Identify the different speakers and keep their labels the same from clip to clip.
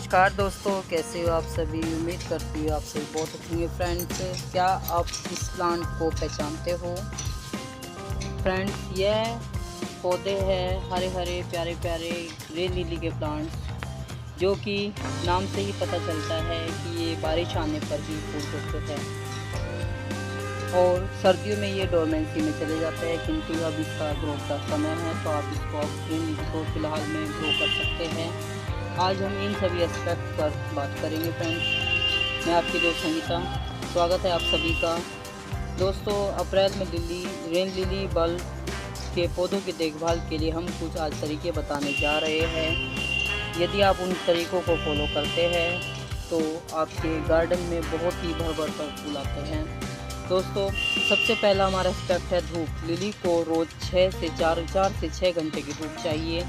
Speaker 1: नमस्कार दोस्तों, कैसे हो आप सभी। उम्मीद करती हूँ आप सभी बहुत अच्छे होंगे। फ्रेंड्स, क्या आप इस प्लांट को पहचानते हो। फ्रेंड्स, यह पौधे हैं हरे हरे प्यारे प्यारे रेन लिली के प्लांट्स, जो कि नाम से ही पता चलता है कि ये बारिश आने पर ही फूल उगते हैं और सर्दियों में ये डोरमेंसी में चले जाते हैं, किंतु अब इसका ग्रोथ का समय है, तो आप इसको रेन लिली को फिलहाल में ग्रो कर सकते हैं। आज हम इन सभी एस्पेक्ट पर बात करेंगे। फ्रेंड्स, मैं आपकी दोस्त संगीता, स्वागत है आप सभी का। दोस्तों, अप्रैल में रेन लिली बल्ब के पौधों की देखभाल के लिए हम कुछ आज तरीके बताने जा रहे हैं। यदि आप उन तरीकों को फॉलो करते हैं तो आपके गार्डन में बहुत ही भर भर कर फूल आते हैं। दोस्तों, सबसे पहला हमारा एस्पेक्ट है धूप। लिली को रोज़ 4 से 6 घंटे की धूप चाहिए।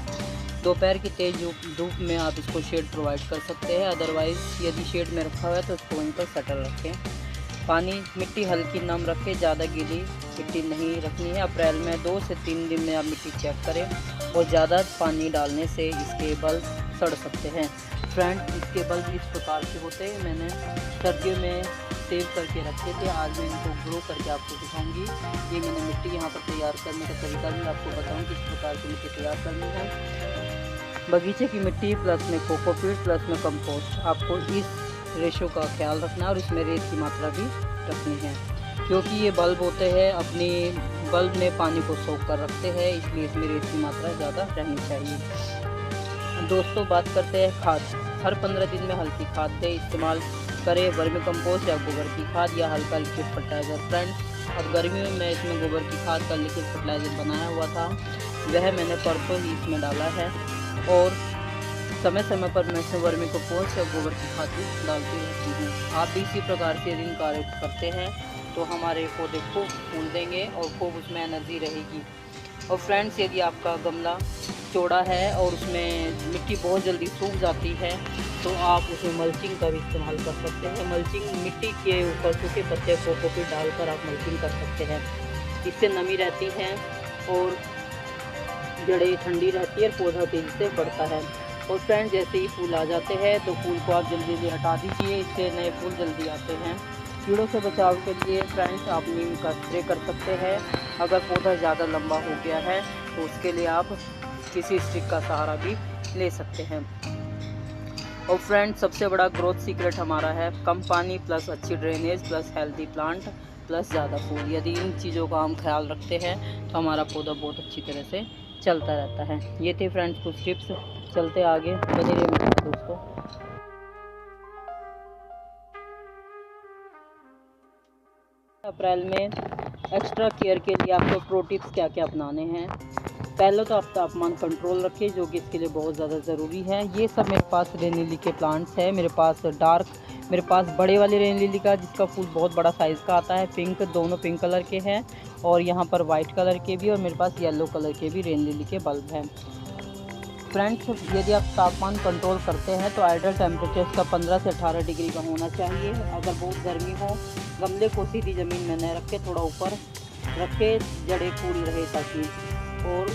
Speaker 1: दोपहर की तेज़ धूप में आप इसको शेड प्रोवाइड कर सकते हैं। अदरवाइज़ यदि शेड में रखा हुआ है तो उसको वहीं पर सेटल रखें। मिट्टी हल्की नम रखें, ज़्यादा गीली मिट्टी नहीं रखनी है। अप्रैल में 2 से 3 दिन में आप मिट्टी चेक करें और ज़्यादा पानी डालने से इसके बल्ब सड़ सकते हैं। फ्रेंड, इसके बल्ब इस प्रकार से होते हैं। मैंने सर्दियों में सेव करके रखे थे, आज मैं इनको ग्रो करके आपको दिखाऊंगी। ये मैंने मिट्टी यहाँ पर तैयार करने का तरीका भी आपको बताऊँ किस प्रकार की मिट्टी तैयार करनी है। बगीचे की मिट्टी प्लस में कोकोपीट प्लस में कंपोस्ट, आपको इस रेशो का ख्याल रखना है और इसमें रेत की मात्रा भी रखनी है, क्योंकि ये बल्ब होते हैं अपने बल्ब में पानी को सोख कर रखते हैं, इसलिए इसमें रेत की मात्रा ज़्यादा रहनी चाहिए। दोस्तों, बात करते हैं खाद। हर 15 दिन में हल्की खाद दें, इस्तेमाल करें वर्मी कंपोस्ट या गोबर की खाद या हल्का लिक्विड फर्टिलाइज़र। फ्रेंड्स, अब गर्मियों में इसमें गोबर की खाद का लिक्विड फर्टिलाइज़र बनाया हुआ था, वह मैंने परसों ही इसमें डाला है और समय समय पर मैं इसमें वर्मी कंपोस्ट या गोबर की खाद भी डालती रहती हूँ। आप भी इसी प्रकार से यदि कार्य करते हैं तो हमारे पौधे खूब फूल देंगे और खूब उसमें एनर्जी रहेगी। और फ्रेंड्स, यदि आपका गमला चौड़ा है और उसमें मिट्टी बहुत जल्दी सूख जाती है तो आप उसमें मल्चिंग का भी इस्तेमाल कर सकते हैं। मल्चिंग मिट्टी के ऊपर सूखे पत्ते कोकोपीट डालकर आप मल्चिंग कर सकते हैं। इससे नमी रहती है और जड़ें ठंडी रहती है और पौधा तेज़ी से बढ़ता है। और फ्रेंड्स, जैसे ही फूल आ जाते हैं तो फूल को आप जल्दी जल्दी हटा दीजिए, इससे नए फूल जल्दी आते हैं। कीड़ों से बचाव के लिए फ्रेंड्स आप नीम का स्प्रे कर सकते हैं। अगर पौधा ज़्यादा लंबा हो गया है तो उसके लिए आप किसी स्टिक का सहारा भी ले सकते हैं। और फ्रेंड्स, सबसे बड़ा ग्रोथ सीक्रेट हमारा है कम पानी प्लस अच्छी drainage plus healthy plant plus ज़्यादा फूल। यदि इन चीज़ों का हम ख्याल रखते हैं तो हमारा पौधा बहुत अच्छी तरह से चलता रहता है। ये थे फ्रेंड्स कुछ टिप्स। चलते आगे, बने रहिए मेरे साथ दोस्तों। अप्रैल में एक्स्ट्रा केयर के लिए आपको प्रो टिप्स क्या क्या अपनाने हैं। पहले तो आप तापमान कंट्रोल रखिए, जो कि इसके लिए बहुत ज़्यादा ज़रूरी है। ये सब मेरे पास रेन लिली के प्लांट्स हैं। मेरे पास बड़े वाले रेन लिली का जिसका फूल बहुत बड़ा साइज़ का आता है, पिंक, दोनों पिंक कलर के हैं और यहाँ पर वाइट कलर के भी, और मेरे पास येलो कलर के भी रेन लिली के बल्ब हैं। फ्रेंड्स, यदि आप तापमान कंट्रोल करते हैं तो आइडियल टेम्परेचर का 15 से 18 डिग्री का होना चाहिए। अगर बहुत गर्मी हो, गमले को सीधी ज़मीन में न रखें, थोड़ा ऊपर रखें, जड़ें पूरी रहे ताकि। और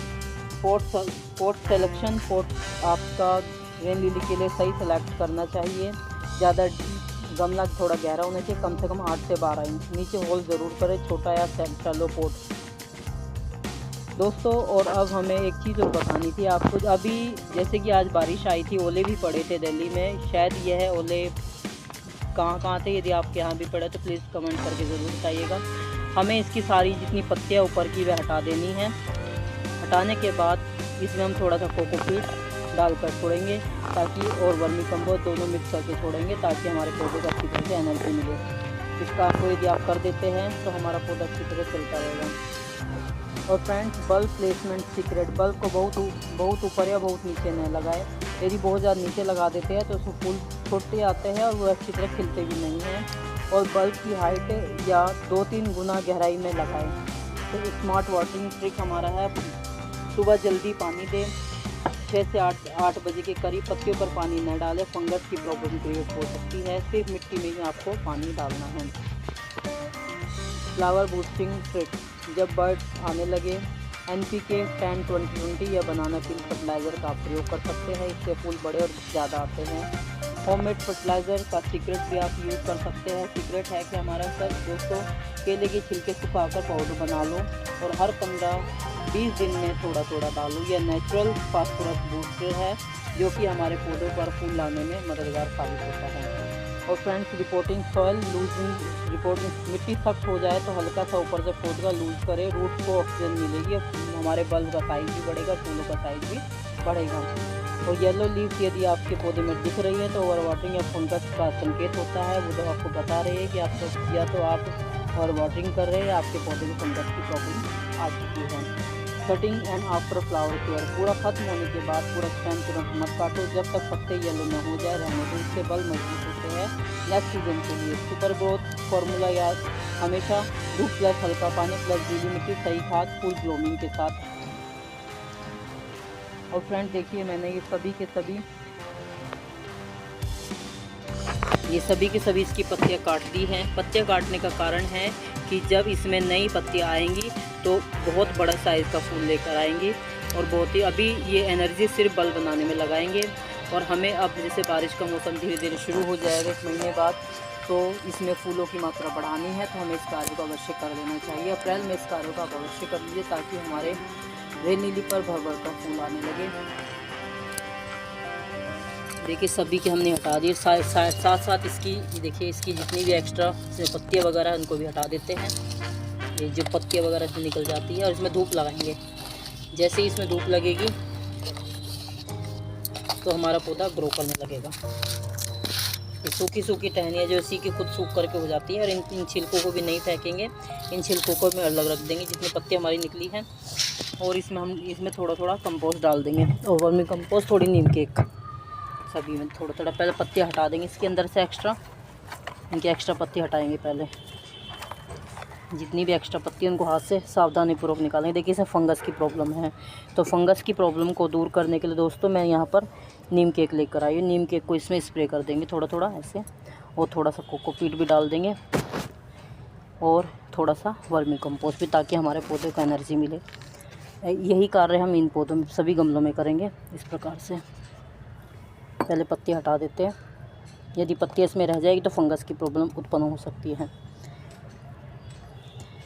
Speaker 1: पोट सिलेक्शन, पोट आपका रेन लिली के लिए सही सेलेक्ट करना चाहिए। ज़्यादा गमला थोड़ा गहरा होना चाहिए, कम से कम 8 से 12 इंच। नीचे होल ज़रूर करें, छोटा या शैलो पोट। दोस्तों, और अब हमें एक चीज़ और बतानी थी आपको। अभी जैसे कि आज बारिश आई थी, ओले भी पड़े थे दिल्ली में। शायद यह ओले कहाँ थे, यदि आपके यहाँ भी पड़े तो प्लीज़ कमेंट करके ज़रूर बताइएगा। हमें इसकी सारी जितनी पत्तियाँ ऊपर की वह हटा देनी है। हटाने के बाद इसमें हम थोड़ा सा कोकोपीट डालकर छोड़ेंगे ताकि, और वर्मी कंपोस्ट दोनों मिक्स करके छोड़ेंगे ताकि हमारे पौधे को अच्छी तरह से एनर्जी मिले। इसका आपको यदि आप कर देते हैं तो हमारा पौधा अच्छी तरह चलता रहेगा। और friends, bulb placement secret. Bulb को बहुत ऊपर या बहुत नीचे न लगाए। यदि बहुत ज़्यादा नीचे लगा देते हैं तो उसमें फूल छोटे आते हैं और वो अच्छी तरह खिलते भी नहीं हैं। और बल्ब की हाइट या 2-3 गुना गहराई में लगाएं। तो स्मार्ट वाटरिंग ट्रिक हमारा है, सुबह जल्दी पानी दें, 6 से 8 बजे के करीब। पत्तियों पर पानी न डालें, फंगस की प्रॉब्लम क्रिएट हो सकती है। सिर्फ मिट्टी में ही आपको पानी डालना है। फ्लावर बूस्टिंग ट्रिक, जब बर्ड्स आने लगे NPK 10-20-20 या बनाना पील फर्टिलाइज़र का आप प्रयोग कर सकते हैं। इससे फूल बड़े और ज़्यादा आते हैं। होममेड फर्टिलाइज़र का सीक्रेट भी आप यूज़ कर सकते हैं। सीक्रेट है कि हमारा सर दोस्तों केले के छिलके सुखाकर पाउडर बना लो और हर 15-20 दिन में थोड़ा थोड़ा डालो। यह नेचुरल फास्फोरस बूस्टर है जो कि हमारे पौधों पर फूल लाने में मददगार साबित होता है। और friends, reporting soil losing, reporting मिट्टी सख्त हो जाए तो हल्का सा ऊपर से खोद का लूज करे, रूट को ऑक्सीजन मिलेगी, हमारे बल्ब का साइज भी बढ़ेगा, फूलों का साइज भी बढ़ेगा। और येलो लीव्स यदि आपके पौधे में दिख रही है तो ओवर वाटरिंग या फंगस का संकेत होता है। वो तो आपको बता रहे हैं कि आप या तो आप ओवर वाटरिंग कर रहे हैं या आपके पौधे में फंगस की प्रॉब्लम आ चुकी है। Cutting and after flower care, पूरा खत्म होने के बाद पूरा स्टेम तुरंत मत काटो जब तक पत्ते येलो न हो जाए, रहने दो, इससे बल मजबूत होते हैं नेक्स्ट सीजन के लिए। सुपर ग्रोथ फॉर्मूला याद, हमेशा धूप प्लस हल्का पानी प्लस गीली मिट्टी, सही खाद, फुल ब्लूमिंग के साथ। और फ्रेंड देखिए, मैंने ये सभी के सभी इसकी पत्तियाँ काट दी हैं। पत्तियाँ काटने का कारण है कि जब इसमें नई पत्तियाँ आएंगी तो बहुत बड़ा साइज़ का फूल लेकर आएंगी और बहुत ही अभी ये एनर्जी सिर्फ बल बनाने में लगाएंगे। और हमें अब जैसे बारिश का मौसम धीरे धीरे शुरू हो जाएगा 1 महीने बाद, तो इसमें फूलों की मात्रा बढ़ानी है, तो हमें इस कार्य को अवश्य कर लेना चाहिए। अप्रैल में इस कार्य को आप अवश्य कर लीजिए ताकि हमारे रेनीली पर भर भर कर फूल आने लगे। देखिए सभी के हमने हटा दिए, साथ साथ इसकी देखिए इसकी जितनी भी एक्स्ट्रा पत्तियाँ वगैरह उनको भी हटा देते हैं। ये जो पत्तियाँ वगैरह से निकल जाती है और इसमें धूप लगाएंगे। जैसे ही इसमें धूप लगेगी तो हमारा पौधा ग्रो करने लगेगा। ये सूखी टहनियाँ जो इसी की खुद सूख करके हो जाती है। और इन छिलकों को भी नहीं फेंकेंगे, इन छिलकों को भी अलग रख देंगे जितनी पत्तियाँ हमारी निकली हैं। और इसमें थोड़ा थोड़ा कंपोस्ट डाल देंगे, ओवर में कंपोस्ट, थोड़ी नीम केक, सभी में थोड़ा थोड़ा। पहले पत्तियाँ हटा देंगे इसके अंदर से एक्स्ट्रा, इनकी एक्स्ट्रा पत्ती हटाएंगे पहले। जितनी भी एक्स्ट्रा पत्ती उनको हाथ से सावधानीपूर्वक निकालेंगे। देखिए इसमें फंगस की प्रॉब्लम है, तो फंगस की प्रॉब्लम को दूर करने के लिए दोस्तों मैं यहाँ पर नीम केक लेकर आई हूँ। नीम केक को इसमें स्प्रे कर देंगे थोड़ा थोड़ा ऐसे, और थोड़ा सा कोकोपीट भी डाल देंगे और थोड़ा सा वर्मी कंपोस्ट भी, ताकि हमारे पौधे को एनर्जी मिले। यही कार्य हम इन पौधों में सभी गमलों में करेंगे इस प्रकार से। पहले पत्ती हटा देते हैं, यदि पत्ती इसमें रह जाएगी तो फंगस की प्रॉब्लम उत्पन्न हो सकती है।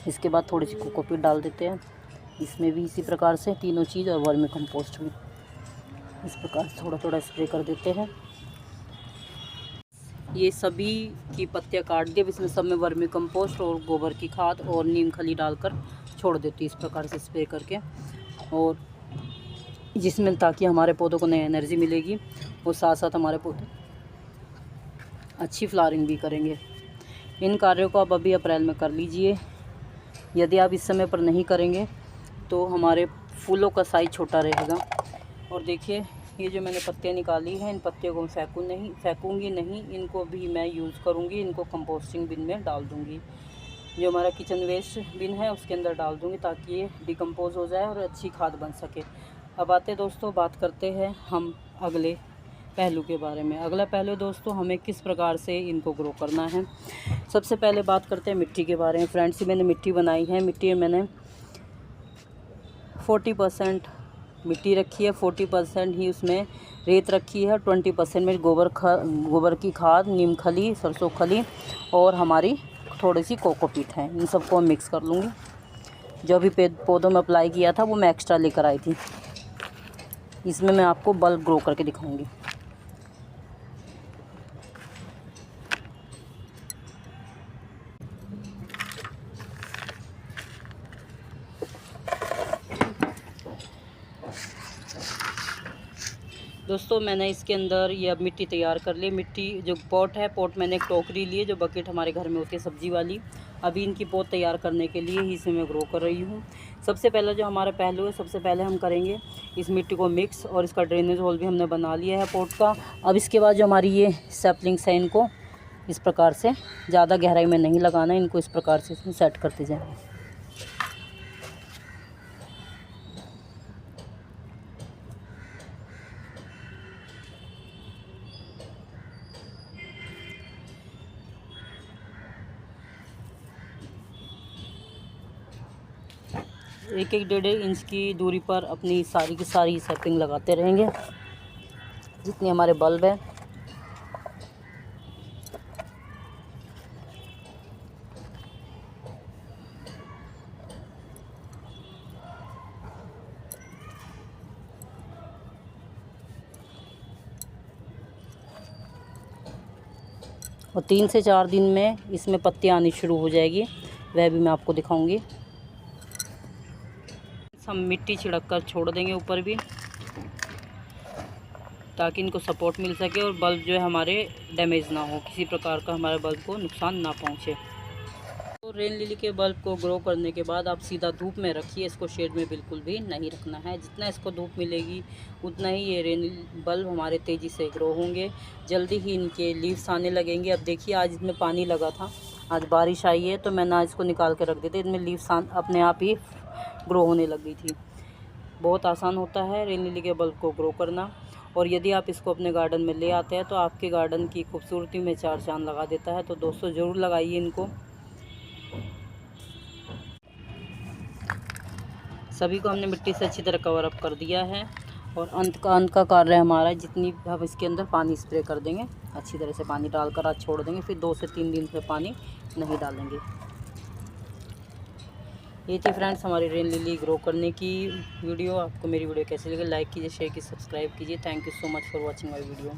Speaker 1: इसके बाद थोड़ी सी कोकोपीट डाल देते हैं इसमें भी, इसी प्रकार से तीनों चीज़, और वर्मी कंपोस्ट भी इस प्रकार से थोड़ा थोड़ा स्प्रे कर देते हैं। ये सभी की पत्तियाँ काट दी, अब इसमें सब में वर्मी कंपोस्ट और गोबर की खाद और नीम खली डालकर छोड़ देती इस प्रकार से स्प्रे करके, और जिसमें ताकि हमारे पौधों को नई एनर्जी मिलेगी और साथ साथ हमारे पौधे अच्छी फ्लावरिंग भी करेंगे। इन कार्यों को आप अभी अप्रैल में कर लीजिए। यदि आप इस समय पर नहीं करेंगे तो हमारे फूलों का साइज़ छोटा रहेगा। और देखिए ये जो मैंने पत्तियाँ निकाली हैं, इन पत्तियों को मैं फेंकूंगी नहीं, इनको भी मैं यूज़ करूँगी, इनको कंपोस्टिंग बिन में डाल दूँगी। जो हमारा किचन वेस्ट बिन है उसके अंदर डाल दूँगी ताकि ये डिकम्पोज हो जाए और अच्छी खाद बन सके। अब आते दोस्तों बात करते हैं हम अगले पहलू के बारे में। अगला पहलू दोस्तों, हमें किस प्रकार से इनको ग्रो करना है। सबसे पहले बात करते हैं मिट्टी के बारे में। फ्रेंड्स, मैंने मिट्टी बनाई है। मिट्टी में मैंने 40% मिट्टी रखी है, 40% ही उसमें रेत रखी है, 20% में गोबर की खाद, नीम खली, सरसों खली और हमारी थोड़ी सी कोकोपीट है। इन सबको मिक्स कर लूँगी। जो भी पौधों में अप्लाई किया था वो मैं एक्स्ट्रा लेकर आई थी। इसमें मैं आपको बल्ब ग्रो करके दिखाऊंगी। दोस्तों मैंने इसके अंदर ये अब मिट्टी तैयार कर ली। मिट्टी जो पॉट है, पॉट मैंने एक टोकरी ली है जो बकेट हमारे घर में होती है सब्जी वाली। अभी इनकी पॉट तैयार करने के लिए ही इसे मैं ग्रो कर रही हूँ। सबसे पहले जो हमारा पहलू है, सबसे पहले हम करेंगे इस मिट्टी को मिक्स, और इसका ड्रेनेज होल भी हमने बना लिया है पॉट का। अब इसके बाद जो हमारी ये सैपलिंग्स हैं, इनको इस प्रकार से ज़्यादा गहराई में नहीं लगाना, इनको इस प्रकार से इसमें सेट करते जाएँ। एक 1.5 इंच की दूरी पर अपनी सारी की सारी सेटिंग लगाते रहेंगे। जितने हमारे बल्ब हैं और 3 से 4 दिन में इसमें पत्ती आनी शुरू हो जाएगी, वह भी मैं आपको दिखाऊंगी। हम मिट्टी छिड़क कर छोड़ देंगे ऊपर भी, ताकि इनको सपोर्ट मिल सके और बल्ब जो है हमारे डैमेज ना हो, किसी प्रकार का हमारे बल्ब को नुकसान ना पहुंचे। तो रेन लिली के बल्ब को ग्रो करने के बाद आप सीधा धूप में रखिए, इसको शेड में बिल्कुल भी नहीं रखना है। जितना इसको धूप मिलेगी उतना ही ये रेन बल्ब हमारे तेज़ी से ग्रो होंगे, जल्दी ही इनके लीव्स आने लगेंगे। अब देखिए आज इसमें पानी लगा था, आज बारिश आई है तो मैं ना इसको निकाल के रख देते, इनमें लीव्स अपने आप ही ग्रो होने लग गई थी। बहुत आसान होता है रेन लिली के बल्ब को ग्रो करना, और यदि आप इसको अपने गार्डन में ले आते हैं तो आपके गार्डन की खूबसूरती में 4 चांद लगा देता है। तो दोस्तों ज़रूर लगाइए इनको। सभी को हमने मिट्टी से अच्छी तरह कवर अप कर दिया है, और अंत का कार्य हमारा, जितनी हम इसके अंदर पानी स्प्रे कर देंगे, अच्छी तरह से पानी डालकर आज छोड़ देंगे, फिर 2 से 3 दिन से पानी नहीं डालेंगे। ये थी फ्रेंड्स हमारी रेन लिली ग्रो करने की वीडियो। आपको मेरी वीडियो कैसी लगी, लाइक कीजिए, शेयर कीजिए, सब्सक्राइब कीजिए। Thank you so much for watching my video.